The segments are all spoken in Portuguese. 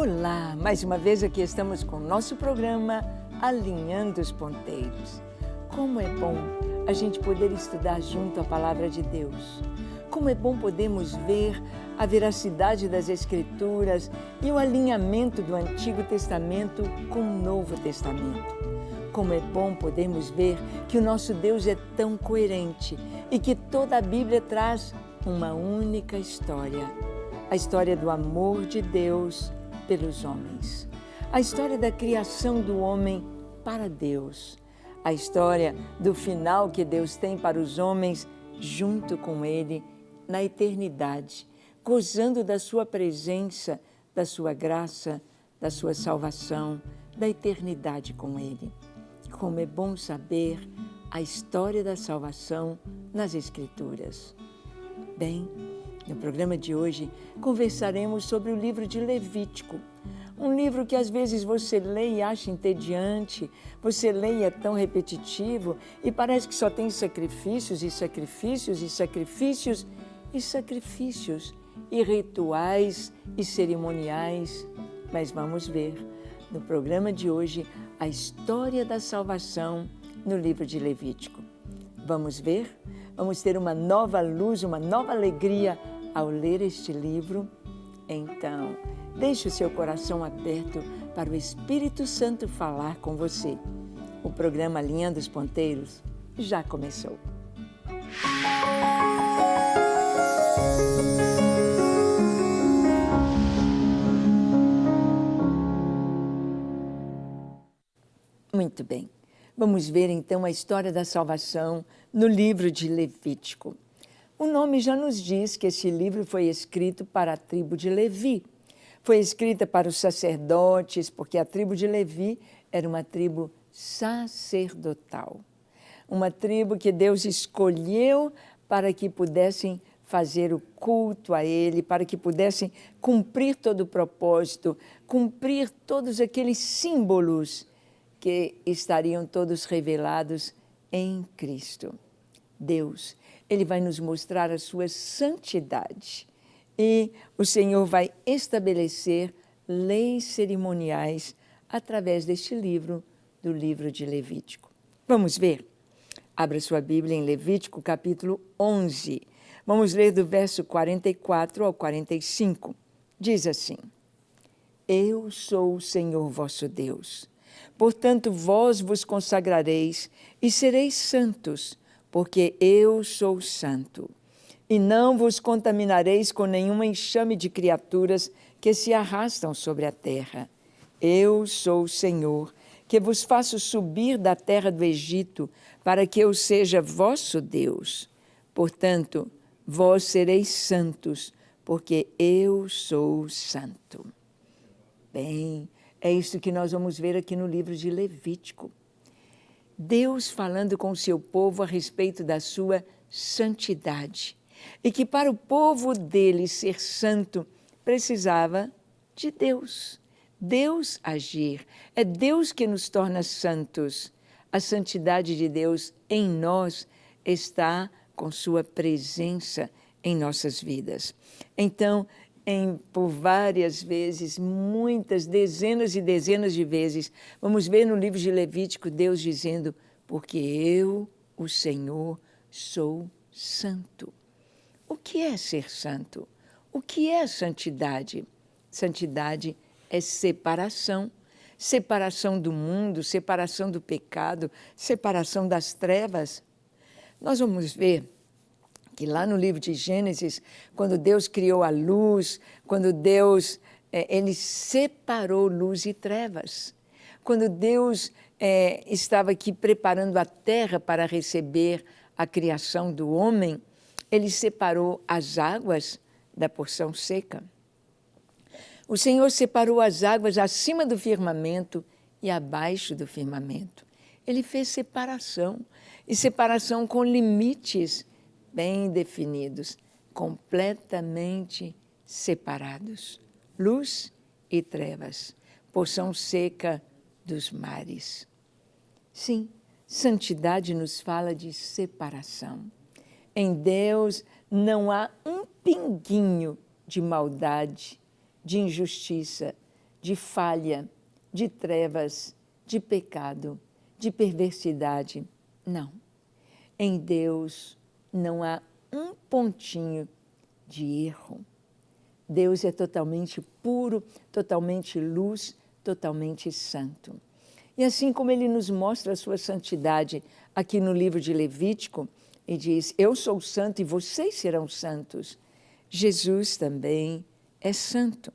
Olá, mais uma vez aqui estamos com o nosso programa Alinhando os Ponteiros. Como é bom a gente poder estudar junto a Palavra de Deus. Como é bom podermos ver a veracidade das Escrituras e o alinhamento do Antigo Testamento com o Novo Testamento. Como é bom podermos ver que o nosso Deus é tão coerente e que toda a Bíblia traz uma única história. A história do amor de Deus pelos homens. A história da criação do homem para Deus. A história do final que Deus tem para os homens junto com Ele na eternidade, gozando da sua presença, da sua graça, da sua salvação, da eternidade com Ele. Como é bom saber a história da salvação nas Escrituras. Bem, no programa de hoje, conversaremos sobre o livro de Levítico. Um livro que às vezes você lê e acha entediante, você lê e é tão repetitivo e parece que só tem sacrifícios e sacrifícios e sacrifícios e sacrifícios e rituais e cerimoniais. Mas vamos ver no programa de hoje a história da salvação no livro de Levítico. Vamos ver? Vamos ter uma nova luz, uma nova alegria ao ler este livro. Então, deixe o seu coração aberto para o Espírito Santo falar com você. O programa Alinhando os Ponteiros já começou. Muito bem. Vamos ver então a história da salvação no livro de Levítico. O nome já nos diz que esse livro foi escrito para a tribo de Levi. Foi escrita para os sacerdotes, porque a tribo de Levi era uma tribo sacerdotal. Uma tribo que Deus escolheu para que pudessem fazer o culto a Ele, para que pudessem cumprir todo o propósito, cumprir todos aqueles símbolos que estariam todos revelados em Cristo. Deus, Ele vai nos mostrar a sua santidade e o Senhor vai estabelecer leis cerimoniais através deste livro, do livro de Levítico. Vamos ver? Abra sua Bíblia em Levítico, capítulo 11. Vamos ler do verso 44 ao 45. Diz assim: Eu sou o Senhor vosso Deus. Portanto, vós vos consagrareis e sereis santos, porque eu sou santo. E não vos contaminareis com nenhum enxame de criaturas que se arrastam sobre a terra. Eu sou o Senhor, que vos faço subir da terra do Egito, para que eu seja vosso Deus. Portanto, vós sereis santos, porque eu sou santo. Bem, é isso que nós vamos ver aqui no livro de Levítico. Deus falando com o seu povo a respeito da sua santidade. E que para o povo dele ser santo, precisava de Deus. Deus agir. É Deus que nos torna santos. A santidade de Deus em nós está com sua presença em nossas vidas. Então, por várias vezes, muitas, dezenas e dezenas de vezes, vamos ver no livro de Levítico Deus dizendo: porque eu, o Senhor, sou santo. O que é ser santo? O que é santidade? Santidade é separação. Separação do mundo, separação do pecado, separação das trevas. Nós vamos ver que lá no livro de Gênesis, quando Deus criou a luz, quando Deus, Ele separou luz e trevas. Quando Deus estava aqui preparando a terra para receber a criação do homem, Ele separou as águas da porção seca. O Senhor separou as águas acima do firmamento e abaixo do firmamento. Ele fez separação, e separação com limites bem definidos, completamente separados. Luz e trevas, porção seca dos mares. Sim, santidade nos fala de separação. Em Deus não há um pinguinho de maldade, de injustiça, de falha, de trevas, de pecado, de perversidade. Não. Em Deus não há um pontinho de erro. Deus é totalmente puro, totalmente luz, totalmente santo. E assim como Ele nos mostra a sua santidade aqui no livro de Levítico, e diz, eu sou santo e vocês serão santos, Jesus também é santo.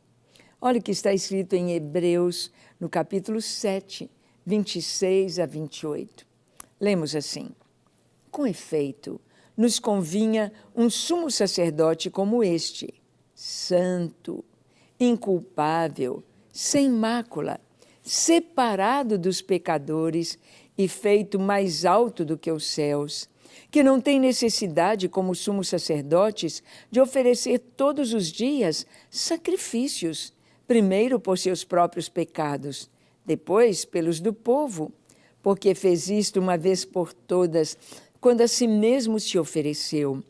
Olha o que está escrito em Hebreus, no capítulo 7, 26 a 28. Lemos assim, com efeito, nos convinha um sumo sacerdote como este, santo, inculpável, sem mácula, separado dos pecadores e feito mais alto do que os céus, que não tem necessidade, como sumos sacerdotes, de oferecer todos os dias sacrifícios, primeiro por seus próprios pecados, depois pelos do povo, porque fez isto uma vez por todas, quando a si mesmo se ofereceu.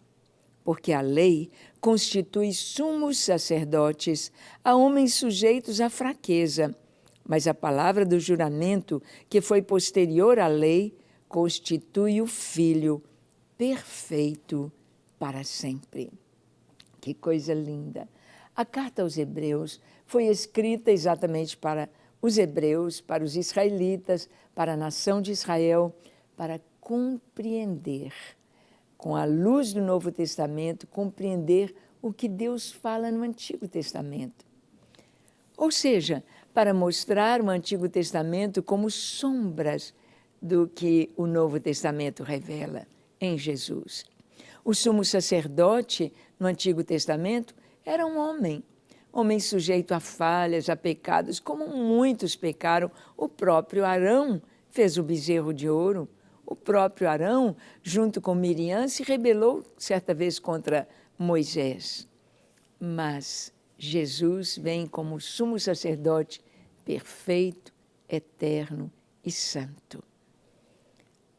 Porque a lei constitui sumos sacerdotes a homens sujeitos à fraqueza, mas a palavra do juramento, que foi posterior à lei, constitui o Filho perfeito para sempre. Que coisa linda! A carta aos Hebreus foi escrita exatamente para os hebreus, para os israelitas, para a nação de Israel, para compreender, com a luz do Novo Testamento, compreender o que Deus fala no Antigo Testamento. Ou seja, para mostrar o Antigo Testamento como sombras do que o Novo Testamento revela em Jesus. O sumo sacerdote no Antigo Testamento era um homem sujeito a falhas, a pecados, como muitos pecaram. O próprio Arão fez o bezerro de ouro. O próprio Arão, junto com Miriam, se rebelou certa vez contra Moisés. Mas Jesus vem como sumo sacerdote perfeito, eterno e santo.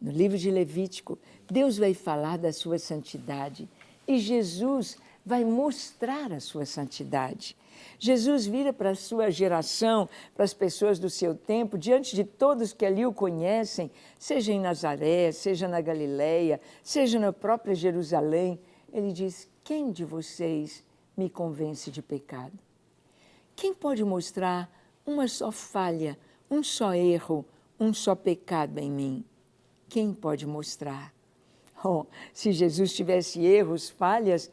No livro de Levítico, Deus vai falar da sua santidade e Jesus vai mostrar a sua santidade. Jesus vira para a sua geração, para as pessoas do seu tempo, diante de todos que ali o conhecem, seja em Nazaré, seja na Galileia, seja na própria Jerusalém. Ele diz, quem de vocês me convence de pecado? Quem pode mostrar uma só falha, um só erro, um só pecado em mim? Quem pode mostrar? Oh, se Jesus tivesse erros, falhas,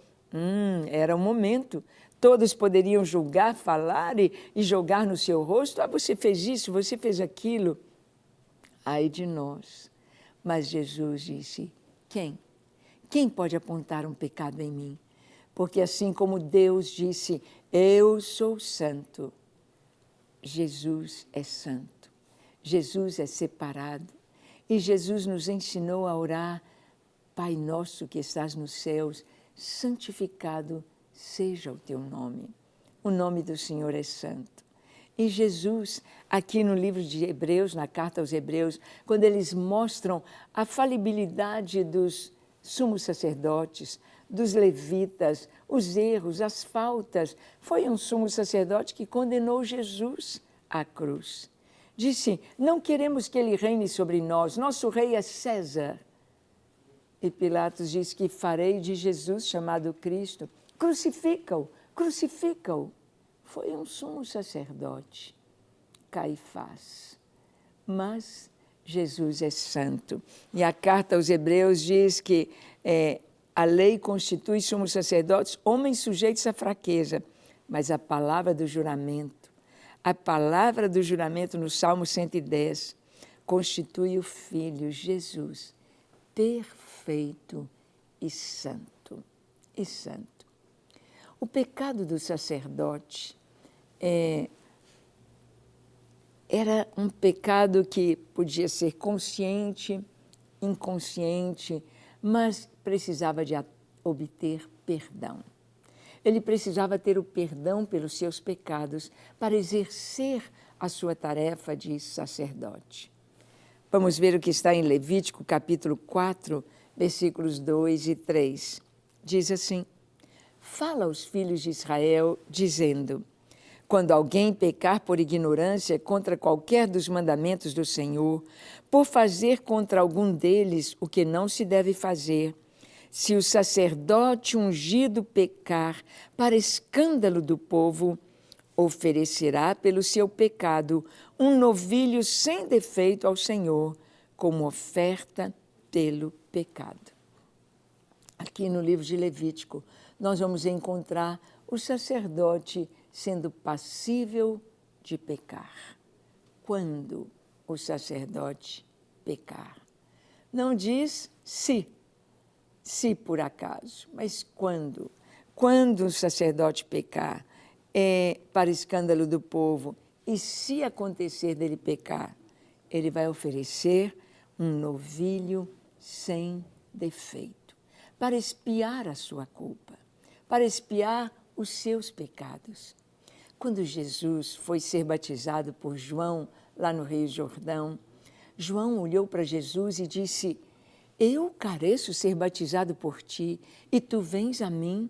era o momento. Todos poderiam julgar, falar e jogar no seu rosto. Ah, você fez isso, você fez aquilo. Ai de nós. Mas Jesus disse, quem? Quem pode apontar um pecado em mim? Porque assim como Deus disse, eu sou santo, Jesus é santo. Jesus é separado. E Jesus nos ensinou a orar, Pai nosso que estás nos céus, santificado seja o teu nome. O nome do Senhor é santo. E Jesus, aqui no livro de Hebreus, na carta aos Hebreus, quando eles mostram a falibilidade dos sumos sacerdotes, dos levitas, os erros, as faltas, foi um sumo sacerdote que condenou Jesus à cruz. Disse, não queremos que ele reine sobre nós, nosso rei é César. E Pilatos diz que farei de Jesus, chamado Cristo, crucifica-o, crucifica-o. Foi um sumo sacerdote, Caifás. Mas Jesus é santo. E a carta aos Hebreus diz que a lei constitui sumos sacerdotes, homens sujeitos à fraqueza, mas a palavra do juramento no Salmo 110, constitui o Filho, Jesus, perfeito e santo. E santo. O pecado do sacerdote era um pecado que podia ser consciente, inconsciente, mas precisava de obter perdão. Ele precisava ter o perdão pelos seus pecados para exercer a sua tarefa de sacerdote. Vamos ver o que está em Levítico, capítulo 4, versículos 2 e 3. Diz assim, fala aos filhos de Israel, dizendo, Quando alguém pecar por ignorância contra qualquer dos mandamentos do Senhor, por fazer contra algum deles o que não se deve fazer, se o sacerdote ungido pecar para escândalo do povo, oferecerá pelo seu pecado um novilho sem defeito ao Senhor, como oferta pelo pecado. Aqui no livro de Levítico, nós vamos encontrar o sacerdote sendo passível de pecar. Quando o sacerdote pecar? Não diz se por acaso, mas quando. Quando o sacerdote pecar, é para escândalo do povo, e se acontecer dele pecar, ele vai oferecer um novilho sem defeito, para expiar a sua culpa, para expiar os seus pecados. Quando Jesus foi ser batizado por João, lá no Rio Jordão, João olhou para Jesus e disse: eu careço ser batizado por ti, e tu vens a mim?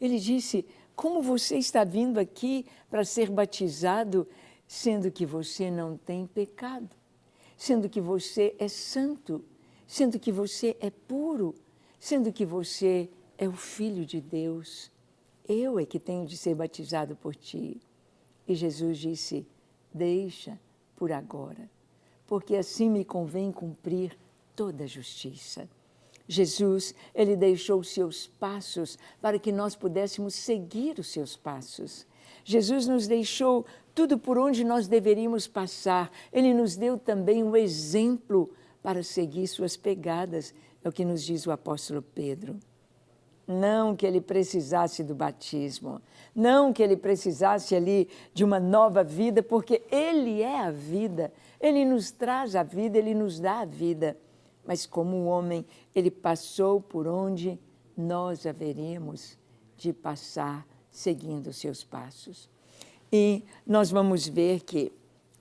Ele disse: como você está vindo aqui para ser batizado, sendo que você não tem pecado, sendo que você é santo, sendo que você é puro, sendo que você é o Filho de Deus? Eu é que tenho de ser batizado por ti. E Jesus disse: deixa por agora, porque assim me convém cumprir toda a justiça. Jesus, ele deixou os seus passos para que nós pudéssemos seguir os seus passos. Jesus nos deixou tudo por onde nós deveríamos passar. Ele nos deu também um exemplo para seguir suas pegadas. É o que nos diz o apóstolo Pedro. Não que ele precisasse do batismo, não que ele precisasse ali de uma nova vida, porque ele é a vida, ele nos traz a vida, ele nos dá a vida. Mas como homem, ele passou por onde nós haveríamos de passar seguindo os seus passos. E nós vamos ver que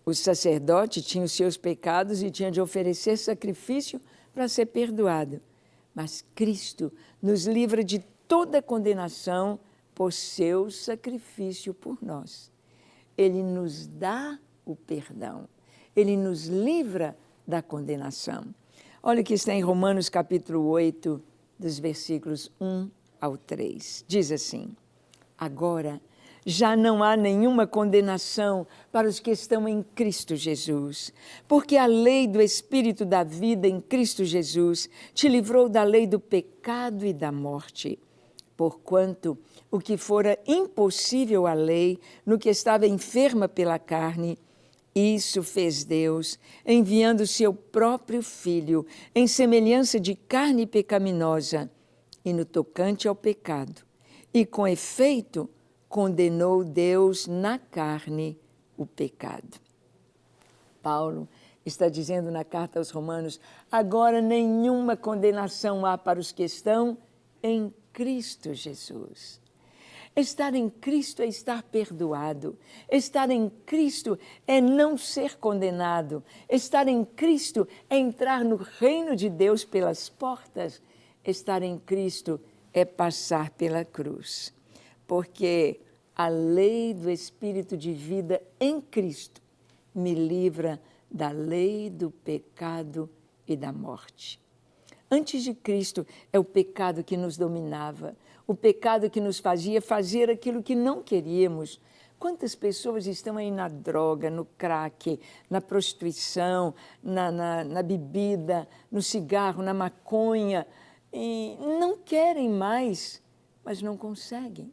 o sacerdote tinha os seus pecados e tinha de oferecer sacrifício para ser perdoado. Mas Cristo nos livra de toda condenação por seu sacrifício por nós. Ele nos dá o perdão, ele nos livra da condenação. Olha o que está em Romanos capítulo 8, dos versículos 1 ao 3. Diz assim: agora já não há nenhuma condenação para os que estão em Cristo Jesus, porque a lei do Espírito da vida em Cristo Jesus te livrou da lei do pecado e da morte. Porquanto o que fora impossível à lei, no que estava enferma pela carne, isso fez Deus, enviando o seu próprio Filho, em semelhança de carne pecaminosa, e no tocante ao pecado. E com efeito, condenou Deus na carne o pecado. Paulo está dizendo na carta aos Romanos: agora nenhuma condenação há para os que estão em Cristo Jesus. Estar em Cristo é estar perdoado. Estar em Cristo é não ser condenado. Estar em Cristo é entrar no reino de Deus pelas portas. Estar em Cristo é passar pela cruz. Porque a lei do Espírito de vida em Cristo me livra da lei do pecado e da morte. Antes de Cristo, é o pecado que nos dominava, o pecado que nos fazia fazer aquilo que não queríamos. Quantas pessoas estão aí na droga, no crack, na prostituição, na bebida, no cigarro, na maconha, e não querem mais, mas não conseguem.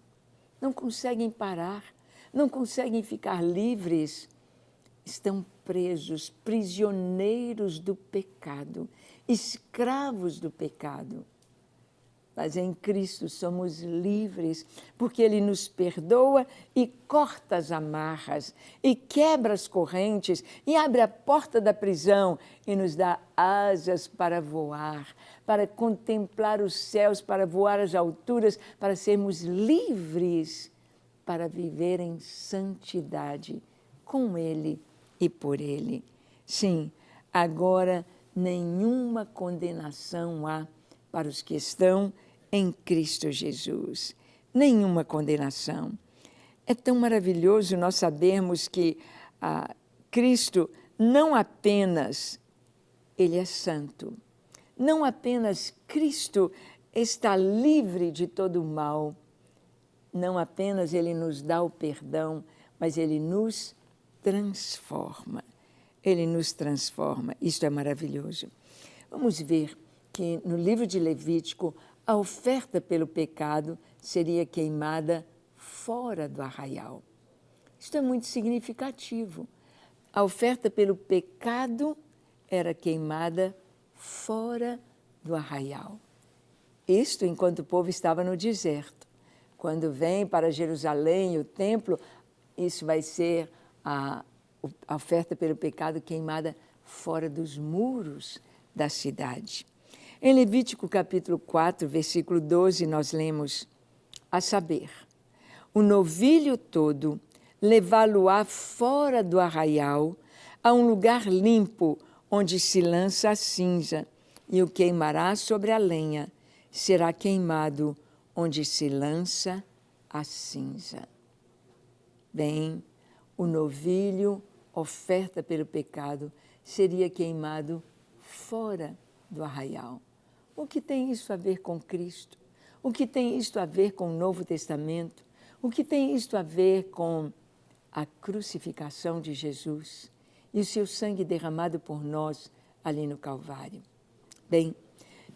Não conseguem parar, não conseguem ficar livres. Estão presos, prisioneiros do pecado, escravos do pecado. Mas em Cristo somos livres, porque Ele nos perdoa e corta as amarras, e quebra as correntes, e abre a porta da prisão, e nos dá asas para voar, para contemplar os céus, para voar às alturas, para sermos livres, para viver em santidade com Ele e por Ele. Sim, agora nenhuma condenação há para os que estão em Cristo Jesus. Nenhuma condenação. É tão maravilhoso nós sabermos que Cristo não apenas Ele é santo, não apenas Cristo está livre de todo o mal, não apenas Ele nos dá o perdão, mas Ele nos transforma. Ele nos transforma. Isto é maravilhoso. Vamos ver que no livro de Levítico, a oferta pelo pecado seria queimada fora do arraial. Isto é muito significativo. A oferta pelo pecado era queimada fora do arraial. Isto enquanto o povo estava no deserto. Quando vem para Jerusalém, o templo, isso vai ser a oferta pelo pecado queimada fora dos muros da cidade. Em Levítico capítulo 4, versículo 12, nós lemos, a saber, o novilho todo levá-lo-á fora do arraial, a um lugar limpo, onde se lança a cinza, e o queimará sobre a lenha, será queimado onde se lança a cinza. Bem, o novilho, oferta pelo pecado, seria queimado fora do arraial. O que tem isso a ver com Cristo? O que tem isto a ver com o Novo Testamento? O que tem isto a ver com a crucificação de Jesus e o seu sangue derramado por nós ali no Calvário? Bem,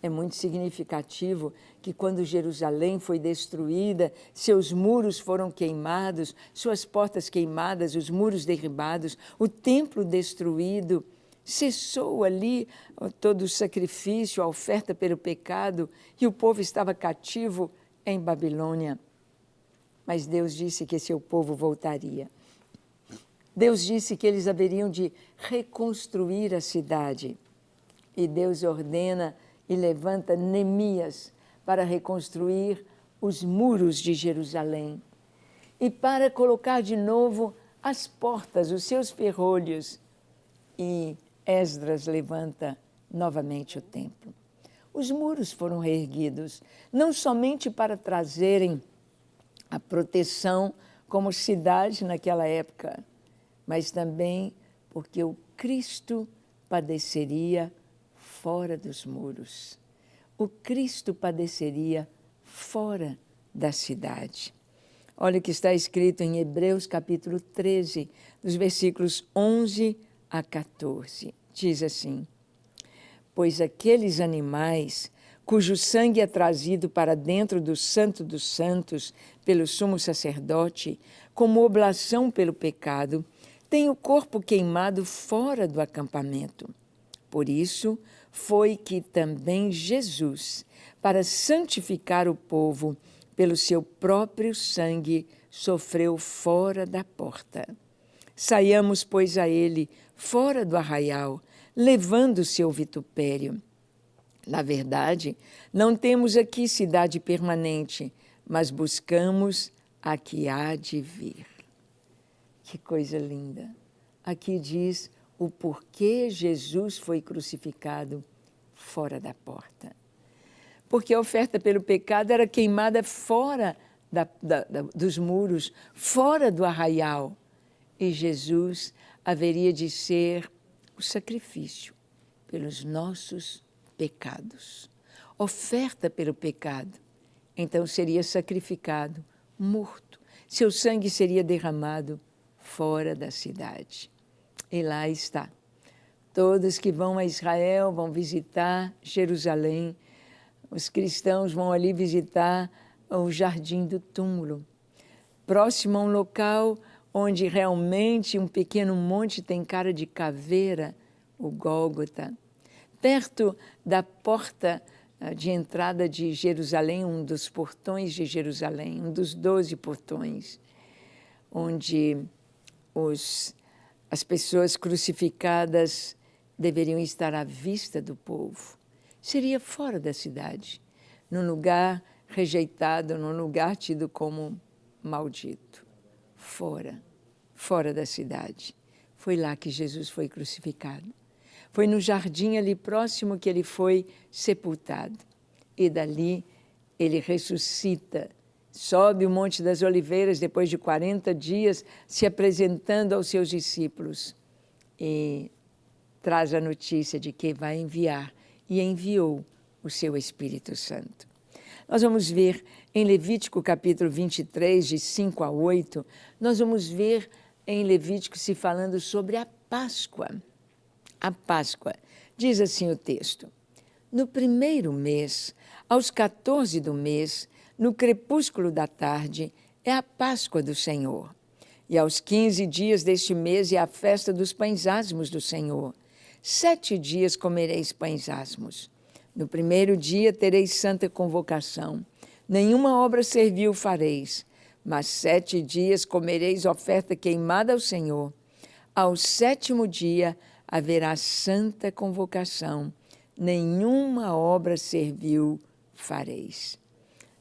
é muito significativo que quando Jerusalém foi destruída, seus muros foram queimados, suas portas queimadas, os muros derribados, o templo destruído, cessou ali todo o sacrifício, a oferta pelo pecado, e o povo estava cativo em Babilônia. Mas Deus disse que seu povo voltaria. Deus disse que eles haveriam de reconstruir a cidade. E Deus ordena e levanta Neemias para reconstruir os muros de Jerusalém e para colocar de novo as portas, os seus ferrolhos. E Esdras levanta novamente o templo. Os muros foram reerguidos, não somente para trazerem a proteção como cidade naquela época, mas também porque o Cristo padeceria fora dos muros. O Cristo padeceria fora da cidade. Olha o que está escrito em Hebreus capítulo 13, dos versículos 11 a 14. Diz assim, pois aqueles animais cujo sangue é trazido para dentro do Santo dos Santos pelo sumo sacerdote, como oblação pelo pecado, têm o corpo queimado fora do acampamento. Por isso, foi que também Jesus, para santificar o povo, pelo seu próprio sangue, sofreu fora da porta. Saiamos, pois, a ele, fora do arraial, levando o seu vitupério. Na verdade, não temos aqui cidade permanente, mas buscamos a que há de vir. Que coisa linda! Aqui diz o porquê Jesus foi crucificado fora da porta. Porque a oferta pelo pecado era queimada fora dos muros, fora do arraial. E Jesus haveria de ser o sacrifício pelos nossos pecados. Oferta pelo pecado. Então seria sacrificado, morto. Seu sangue seria derramado fora da cidade. E lá está. Todos que vão a Israel vão visitar Jerusalém. Os cristãos vão ali visitar o Jardim do Túmulo, próximo a um local onde realmente um pequeno monte tem cara de caveira, o Gólgota. Perto da porta de entrada de Jerusalém, um dos portões de Jerusalém, um dos 12 portões, onde as pessoas crucificadas deveriam estar à vista do povo. Seria fora da cidade, num lugar rejeitado, num lugar tido como maldito. Fora da cidade. Foi lá que Jesus foi crucificado. Foi no jardim ali próximo que ele foi sepultado. E dali ele ressuscita sobe o Monte das Oliveiras depois de 40 dias, se apresentando aos seus discípulos e traz a notícia de que vai enviar e enviou o seu Espírito Santo. Nós vamos ver em Levítico capítulo 23, de 5 a 8, nós vamos ver em Levítico se falando sobre a Páscoa. A Páscoa, diz assim o texto: no primeiro mês, aos 14 do mês, no crepúsculo da tarde, é a Páscoa do Senhor. E aos 15 dias deste mês é a festa dos pães asmos do Senhor. 7 dias comereis pães asmos. No primeiro dia tereis santa convocação. Nenhuma obra servil fareis, mas 7 dias comereis oferta queimada ao Senhor. Ao 7º dia haverá santa convocação. Nenhuma obra servil fareis.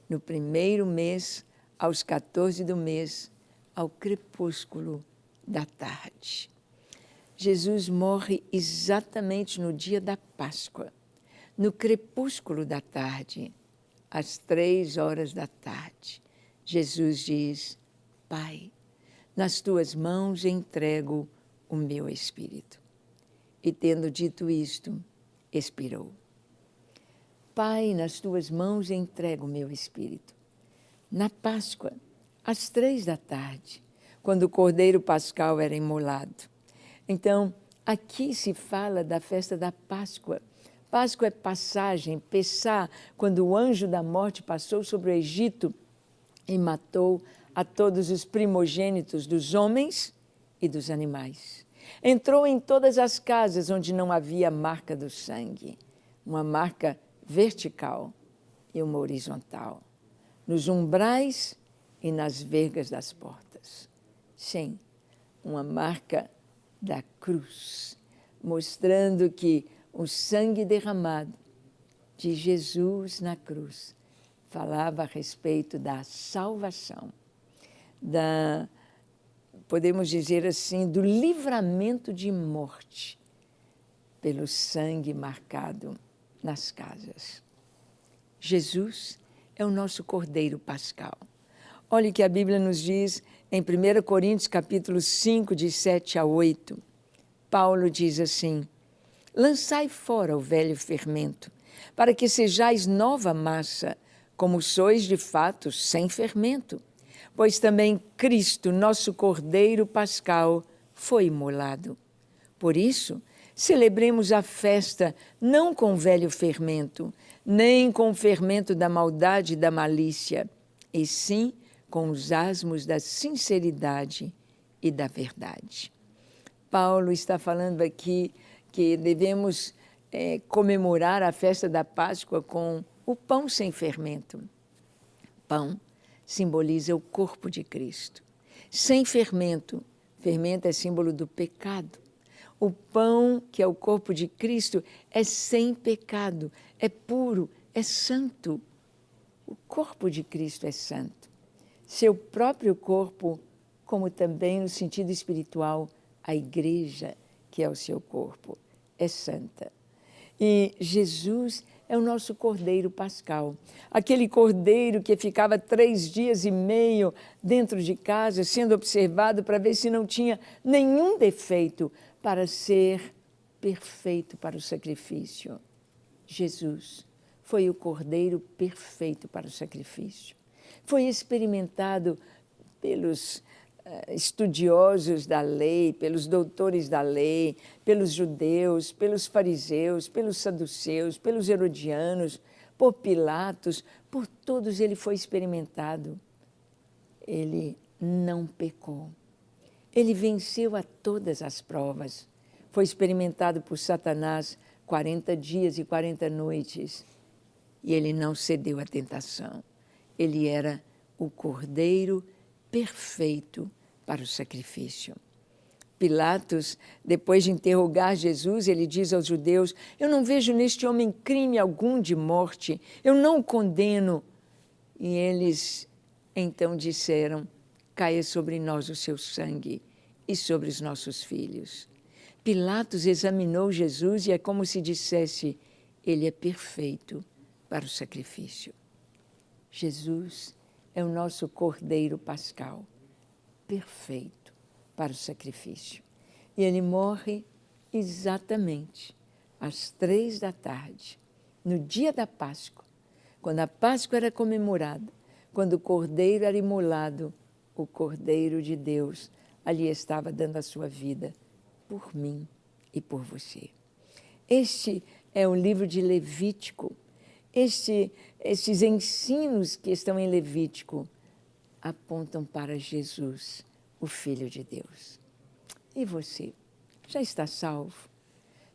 No primeiro mês, aos 14 do mês, ao crepúsculo da tarde. Jesus morre exatamente no dia da Páscoa, no crepúsculo da tarde, às 3 horas da tarde. Jesus diz: Pai, nas tuas mãos entrego o meu espírito. E tendo dito isto, expirou. Pai, nas tuas mãos entrego o meu espírito. Na Páscoa, às 3 da tarde, quando o cordeiro pascal era imolado. Então, aqui se fala da festa da Páscoa. Páscoa é passagem, Pessá, quando o anjo da morte passou sobre o Egito e matou a todos os primogênitos dos homens e dos animais. Entrou em todas as casas onde não havia marca do sangue, uma marca vertical e uma horizontal, nos umbrais e nas vergas das portas. Sim, uma marca da cruz, mostrando que o sangue derramado de Jesus na cruz falava a respeito da salvação, podemos dizer assim, do livramento de morte pelo sangue marcado nas casas. Jesus é o nosso Cordeiro Pascal. Olha o que a Bíblia nos diz em 1 Coríntios capítulo 5, de 7 a 8. Paulo diz assim: lançai fora o velho fermento, para que sejais nova massa, como sois de fato sem fermento. Pois também Cristo, nosso Cordeiro Pascal, foi imolado. Por isso, celebremos a festa não com velho fermento, nem com o fermento da maldade e da malícia, e sim com os asmos da sinceridade e da verdade. Paulo está falando aqui que devemos comemorar a festa da Páscoa com o pão sem fermento. Pão simboliza o corpo de Cristo. Sem fermento, fermento é símbolo do pecado. O pão, que é o corpo de Cristo, é sem pecado, é puro, é santo. O corpo de Cristo é santo. Seu próprio corpo, como também no sentido espiritual, a igreja, que é o seu corpo, é santa. E Jesus é o nosso Cordeiro Pascal, aquele cordeiro que ficava 3 dias e meio dentro de casa, sendo observado para ver se não tinha nenhum defeito, para ser perfeito para o sacrifício. Jesus foi o Cordeiro perfeito para o sacrifício. Foi experimentado pelos estudiosos da lei, pelos doutores da lei, pelos judeus, pelos fariseus, pelos saduceus, pelos herodianos, por Pilatos, por todos ele foi experimentado. Ele não pecou. Ele venceu a todas as provas. Foi experimentado por Satanás 40 dias e 40 noites. E ele não cedeu à tentação. Ele era o Cordeiro perfeito para o sacrifício. Pilatos, depois de interrogar Jesus, ele diz aos judeus: eu não vejo neste homem crime algum de morte, eu não o condeno. E eles então disseram: caia sobre nós o seu sangue e sobre os nossos filhos. Pilatos examinou Jesus e é como se dissesse: ele é perfeito para o sacrifício. Jesus é o nosso Cordeiro Pascal, perfeito para o sacrifício. E ele morre exatamente às 3 da tarde, no dia da Páscoa, quando a Páscoa era comemorada, quando o Cordeiro era imolado, o Cordeiro de Deus ali estava dando a sua vida por mim e por você. Este é o livro de Levítico. Esses ensinos que estão em Levítico apontam para Jesus, o Filho de Deus. E você, já está salvo?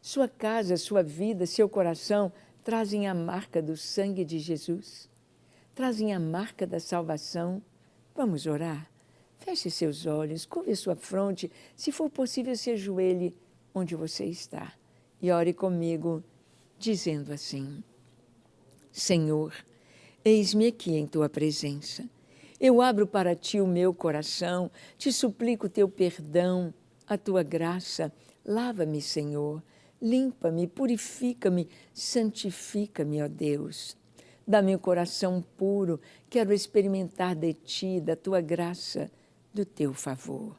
Sua casa, sua vida, seu coração trazem a marca do sangue de Jesus? Trazem a marca da salvação? Vamos orar? Feche seus olhos, curve a sua fronte, se for possível, se ajoelhe onde você está e ore comigo, dizendo assim: Senhor, eis-me aqui em Tua presença. Eu abro para Ti o meu coração, te suplico Teu perdão, a Tua graça. Lava-me, Senhor, limpa-me, purifica-me, santifica-me, ó Deus. Dá-me um coração puro, quero experimentar de Ti, da Tua graça, do Teu favor.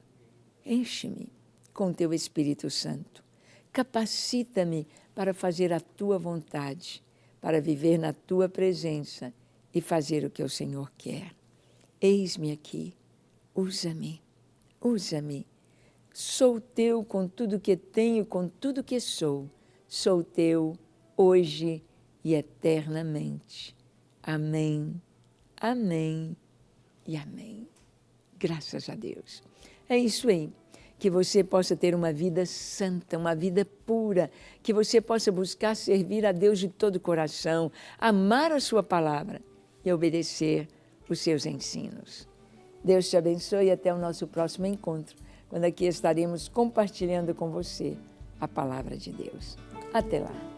Enche-me com Teu Espírito Santo. Capacita-me para fazer a Tua vontade, para viver na Tua presença e fazer o que o Senhor quer. Eis-me aqui, usa-me, usa-me. Sou Teu com tudo que tenho, com tudo que sou. Sou Teu hoje e eternamente. Amém, amém e amém. Graças a Deus. É isso aí. Que você possa ter uma vida santa, uma vida pura, que você possa buscar servir a Deus de todo o coração, amar a sua palavra e obedecer os seus ensinos. Deus te abençoe e até o nosso próximo encontro, quando aqui estaremos compartilhando com você a palavra de Deus. Até lá.